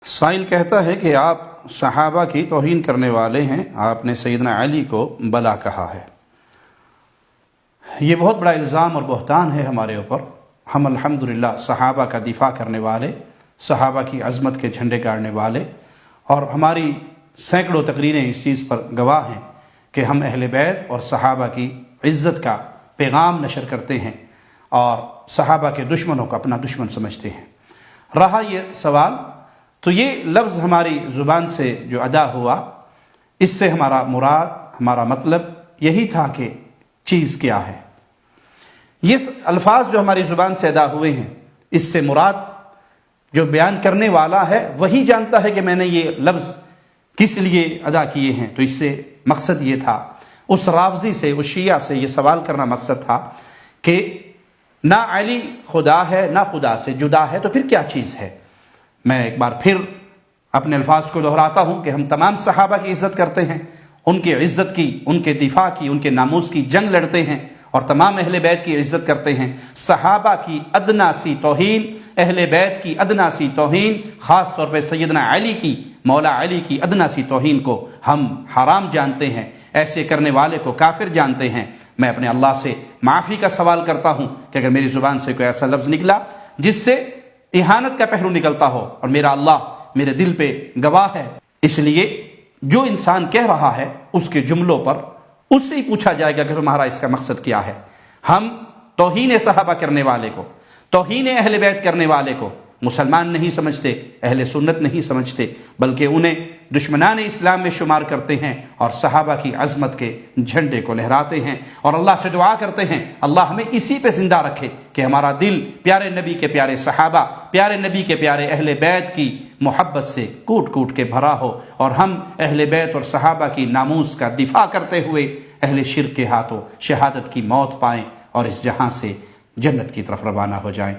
سائل کہتا ہے کہ آپ صحابہ کی توہین کرنے والے ہیں، آپ نے سیدنا علی کو بلا کہا ہے۔ یہ بہت بڑا الزام اور بہتان ہے ہمارے اوپر۔ ہم الحمدللہ صحابہ کا دفاع کرنے والے، صحابہ کی عظمت کے جھنڈے گاڑنے والے، اور ہماری سینکڑوں تقریریں اس چیز پر گواہ ہیں کہ ہم اہل بیت اور صحابہ کی عزت کا پیغام نشر کرتے ہیں اور صحابہ کے دشمنوں کو اپنا دشمن سمجھتے ہیں۔ رہا یہ سوال، تو یہ لفظ ہماری زبان سے جو ادا ہوا، اس سے ہمارا مراد، ہمارا مطلب یہی تھا کہ چیز کیا ہے۔ یہ الفاظ جو ہماری زبان سے ادا ہوئے ہیں، اس سے مراد جو بیان کرنے والا ہے وہی جانتا ہے کہ میں نے یہ لفظ کس لیے ادا کیے ہیں۔ تو اس سے مقصد یہ تھا، اس رافضی سے، اس شیعہ سے یہ سوال کرنا مقصد تھا کہ نہ علی خدا ہے، نہ خدا سے جدا ہے، تو پھر کیا چیز ہے؟ میں ایک بار پھر اپنے الفاظ کو دہراتا ہوں کہ ہم تمام صحابہ کی عزت کرتے ہیں، ان کی عزت کی، ان کے دفاع کی، ان کے ناموس کی جنگ لڑتے ہیں، اور تمام اہل بیت کی عزت کرتے ہیں۔ صحابہ کی ادنا سی توہین، اہل بیت کی ادنا سی توہین، خاص طور پہ سیدنا علی کی، مولا علی کی ادنا سی توہین کو ہم حرام جانتے ہیں، ایسے کرنے والے کو کافر جانتے ہیں۔ میں اپنے اللہ سے معافی کا سوال کرتا ہوں کہ اگر میری زبان سے کوئی ایسا لفظ نکلا جس سے اہانت کا پہلو نکلتا ہو، اور میرا اللہ میرے دل پہ گواہ ہے، اس لیے جو انسان کہہ رہا ہے اس کے جملوں پر اس سے ہی پوچھا جائے گا کہ تمہارا اس کا مقصد کیا ہے۔ ہم توہین صحابہ کرنے والے کو، توہین اہل بیت کرنے والے کو مسلمان نہیں سمجھتے، اہل سنت نہیں سمجھتے، بلکہ انہیں دشمنان اسلام میں شمار کرتے ہیں، اور صحابہ کی عظمت کے جھنڈے کو لہراتے ہیں، اور اللہ سے دعا کرتے ہیں اللہ ہمیں اسی پہ زندہ رکھے کہ ہمارا دل پیارے نبی کے پیارے صحابہ، پیارے نبی کے پیارے اہل بیت کی محبت سے کوٹ کوٹ کے بھرا ہو، اور ہم اہل بیت اور صحابہ کی ناموس کا دفاع کرتے ہوئے اہل شرک کے ہاتھوں شہادت کی موت پائیں اور اس جہاں سے جنت کی طرف روانہ ہو جائیں۔